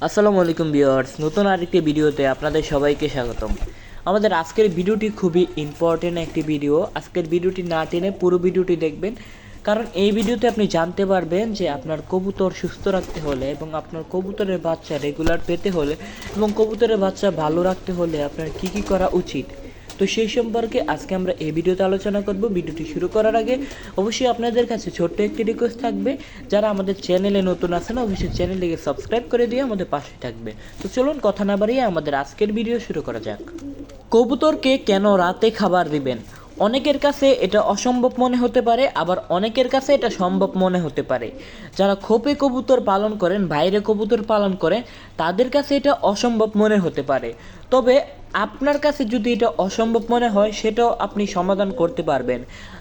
আসসালামু আলাইকুম ভিউয়ার্স, নতুন আরেকটি ভিডিওতে আপনাদের সবাইকে স্বাগতম। আমাদের আজকের ভিডিওটি খুবই ইম্পর্টেন্ট একটি ভিডিও। আজকের ভিডিওটি না টেনে পুরো ভিডিওটি দেখবেন, কারণ এই ভিডিওতে আপনি জানতে পারবেন যে আপনার কবুতর সুস্থ রাখতে হলে এবং আপনার কবুতরের বাচ্চা রেগুলার পেতে হলে এবং কবুতরের বাচ্চা ভালো রাখতে হলে আপনার কী কী করা উচিত। তো সেই সম্পর্কে আজকে আমরা এই ভিডিওতে আলোচনা করব। ভিডিওটি শুরু করার আগে অবশ্যই আপনাদের কাছে ছোট্ট একটি রিকোয়েস্ট থাকবে, যারা আমাদের চ্যানেলে নতুন আছেন অবশ্যই চ্যানেলটিকে সাবস্ক্রাইব করে দিয়ে আমাদের পাশে থাকবে। তো চলুন কথা না বাড়িয়ে আমাদের আজকের ভিডিও শুরু করা যাক। কবুতরকে কেন রাতে খাবার দিবেন? অনেকের কাছে এটা অসম্ভব মনে হতে পারে, আবার অনেকের কাছে এটা সম্ভব মনে হতে পারে। যারা খোপে কবুতর পালন করেন, বাইরে কবুতর পালন করেন, তাদের কাছে এটা অসম্ভব মনে হতে পারে। তবে আপনার কাছে যদি এটা অসম্ভব মনে হয়, সেটাও আপনি সমাধান করতে পারবেন।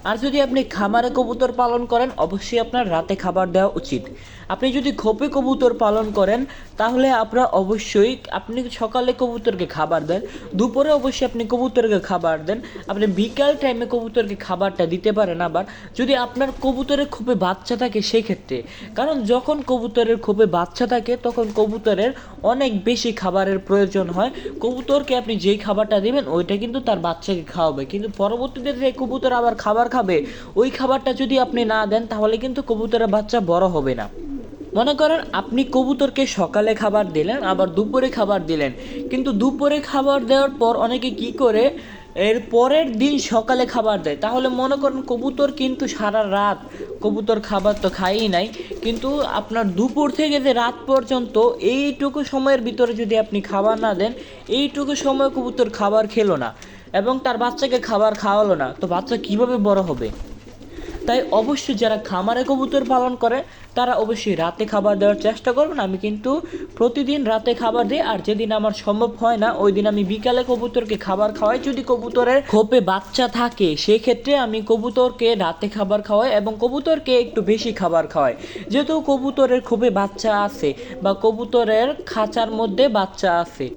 আর যদি আপনি খামারে কবুতর পালন করেন, অবশ্যই আপনার রাতে খাবার দেওয়া উচিত। আপনি যদি খোপে কবুতর পালন করেন, তাহলে আপনার অবশ্যই আপনি সকালে কবুতরকে খাবার দেন, দুপুরে অবশ্যই আপনি কবুতরকে খাবার দেন, আপনি বিকাল টাইমে কবুতরকে খাবারটা দিতে পারেন। আবার যদি আপনার কবুতরের খোপে বাচ্চা থাকে সেক্ষেত্রে, কারণ যখন কবুতরের খোপে বাচ্চা থাকে তখন কবুতরের অনেক বেশি খাবারের প্রয়োজন হয়। কবুতরকে আপনি যেই খাবারটা দেবেন ওইটা কিন্তু তার বাচ্চাকে খাওয়াবে, কিন্তু পরবর্তীতে যে কবুতর আবার খাবার খাবে, ওই খাবারটা যদি আপনি না দেন তাহলে কিন্তু কবুতরের বাচ্চা বড় হবে না। মনে করেন আপনি কবুতরকে সকালে খাবার দিলেন, আবার দুপুরে খাবার দিলেন, কিন্তু দুপুরে খাবার দেওয়ার পর অনেকে কি করে এর পরের দিন সকালে খাবার দেয়, তাহলে মনে করেন কবুতর কিন্তু সারা রাত কবুতর খাবার তো খায়ই নাই, কিন্তু আপনার দুপুর থেকে যে রাত পর্যন্ত এইটুকু সময়ের ভিতরে যদি আপনি খাবার না দেন, এইটুকু সময় কবুতর খাবার খেলো না এবং তার বাচ্চাকে খাবার খাওয়ালো না, তো বাচ্চা কিভাবে বড় হবে? তাই অবশ্যই যারা খামারে কবুতর পালন করে তারা অবশ্যই রাতে খাবার দেওয়ার চেষ্টা করবেন। আমি কিন্তু প্রতিদিন রাতে খাবার দিই, আর যেদিন আমার সম্ভব হয় না ওই দিন আমি বিকালে কবুতরকে খাবার খাওয়াই। যদি কবুতরের খোপে বাচ্চা থাকে সেক্ষেত্রে আমি কবুতরকে রাতে খাবার খাওয়াই এবং কবুতরকে একটু বেশি খাবার খাওয়াই, যেহেতু কবুতরের খোপে বাচ্চা আছে বা কবুতরের খাঁচার মধ্যে বাচ্চা আছে।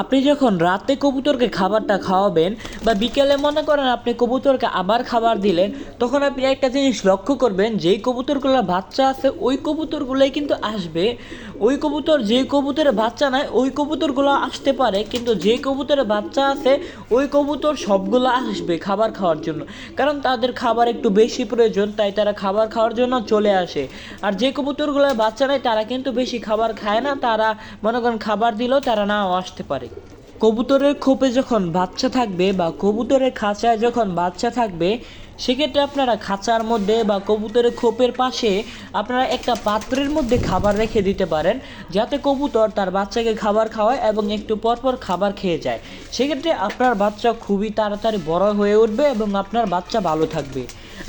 আপনি যখন রাতে কবুতরকে খাবারটা খাওয়াবেন বা বিকেলে মনে করেন আপনি কবুতরকে আবার খাবার দিলেন, তখন আপনি একটা জিনিস লক্ষ্য করবেন, যেই কবুতরগুলোর বাচ্চা আছে ওই কবুতরগুলোই কিন্তু আসবে। ওই কবুতর যেই কবুতরের বাচ্চা নাই ওই কবুতরগুলো আসতে পারে, কিন্তু যেই কবুতরের বাচ্চা আছে ওই কবুতর সবগুলো আসবে খাবার খাওয়ার জন্য, কারণ তাদের খাবার একটু বেশি প্রয়োজন, তাই তারা খাবার খাওয়ার জন্য চলে আসে। আর যে কবুতরগুলোর বাচ্চা নাই তারা কিন্তু বেশি খাবার খায় না, তারা মনে করেন খাবার দিলেও তারা নাও আসতে পারে। কবুতরের খোপে যখন বাচ্চা থাকবে বা কবুতরের খাঁচায় যখন বাচ্চা থাকবে, সেক্ষেত্রে আপনারা খাঁচার মধ্যে বা কবুতরের খোপের পাশে আপনারা একটা পাত্রের মধ্যে খাবার রেখে দিতে পারেন, যাতে কবুতর তার বাচ্চাকে খাবার খাওয়ায় এবং একটু পরপর খাবার খেয়ে যায়। সেক্ষেত্রে আপনার বাচ্চা খুবই তাড়াতাড়ি বড় হয়ে উঠবে এবং আপনার বাচ্চা ভালো থাকবে।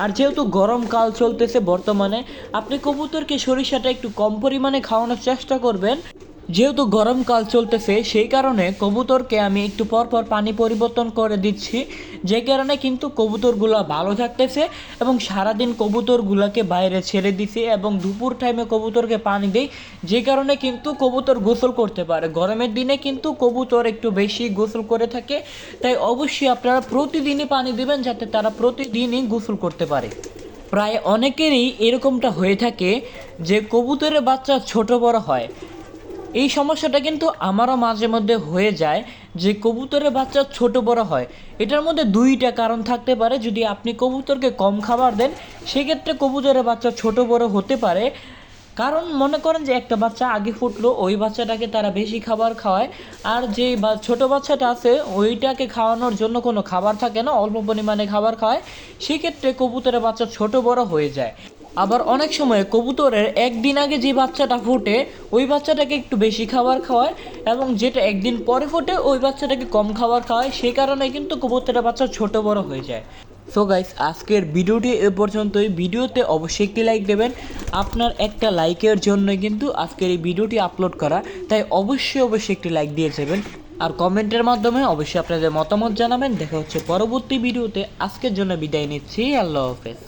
আর যেহেতু গরমকাল চলতেছে বর্তমানে, আপনি কবুতরকে সরিষাটা একটু কম পরিমাণে খাওয়ানোর চেষ্টা করবেন। যেহেতু গরমকাল চলতেছে সেই কারণে কবুতরকে আমি একটু পরপর পানি পরিবর্তন করে দিচ্ছি, যে কারণে কিন্তু কবুতরগুলো ভালো থাকতেছে এবং সারাদিন কবুতরগুলোকে বাইরে ছেড়ে দিছি এবং দুপুর টাইমে কবুতরকে পানি দিই, যে কারণে কিন্তু কবুতর গোসল করতে পারে। গরমের দিনে কিন্তু কবুতর একটু বেশি গোসল করে থাকে, তাই অবশ্যই আপনারা প্রতিদিনই পানি দিবেন যাতে তারা প্রতিদিনই গোসল করতে পারে। প্রায় অনেকেরই এরকমটা হয়ে থাকে যে কবুতরের বাচ্চা ছোট বড় হয়। এই সমস্যাটা কিন্তু আমারও মাঝে মধ্যে হয়ে যায় যে কবুতরের বাচ্চা ছোট বড় হয়। এটার মধ্যে দুইটা কারণ থাকতে পারে। যদি আপনি কবুতরকে কম খাবার দেন সেক্ষেত্রে কবুতরের বাচ্চা ছোট বড় হতে পারে, কারণ মনে করেন যে একটা বাচ্চা আগে ফুটলো, ওই বাচ্চাটাকে তারা বেশি খাবার খাওয়ায়, আর যে ছোট বাচ্চাটা আছে ওইটাকে খাওয়ানোর জন্য কোনো খাবার থাকে না, অল্প পরিমাণে খাবার খাওয়ায়, সেক্ষেত্রে কবুতরের বাচ্চা ছোট বড় হয়ে যায়। আবার অনেক সময় কবুতরের একদিন আগে যে বাচ্চাটা ফুটে ওই বাচ্চাটাকে একটু বেশি খাবার খাওয়ায় এবং যেটা একদিন পরে ফুটে ওই বাচ্চাটাকে কম খাবার খাওয়ায়, সেই কারণে কিন্তু কবুতরের বাচ্চা ছোট বড় হয়ে যায়। সো গাইস, আজকের ভিডিওটি এ পর্যন্তই। ভিডিওতে অবশ্যই একটি লাইক দেবেন, আপনার একটা লাইকের জন্য কিন্তু আজকের এই ভিডিওটি আপলোড করা, তাই অবশ্যই একটি লাইক দিয়ে যাবেন আর কমেন্টের মাধ্যমে অবশ্যই আপনাদের মতামত জানাবেন। দেখা হচ্ছে পরবর্তী ভিডিওতে। আজকের জন্য বিদায় নিচ্ছি, আল্লাহ হাফেজ।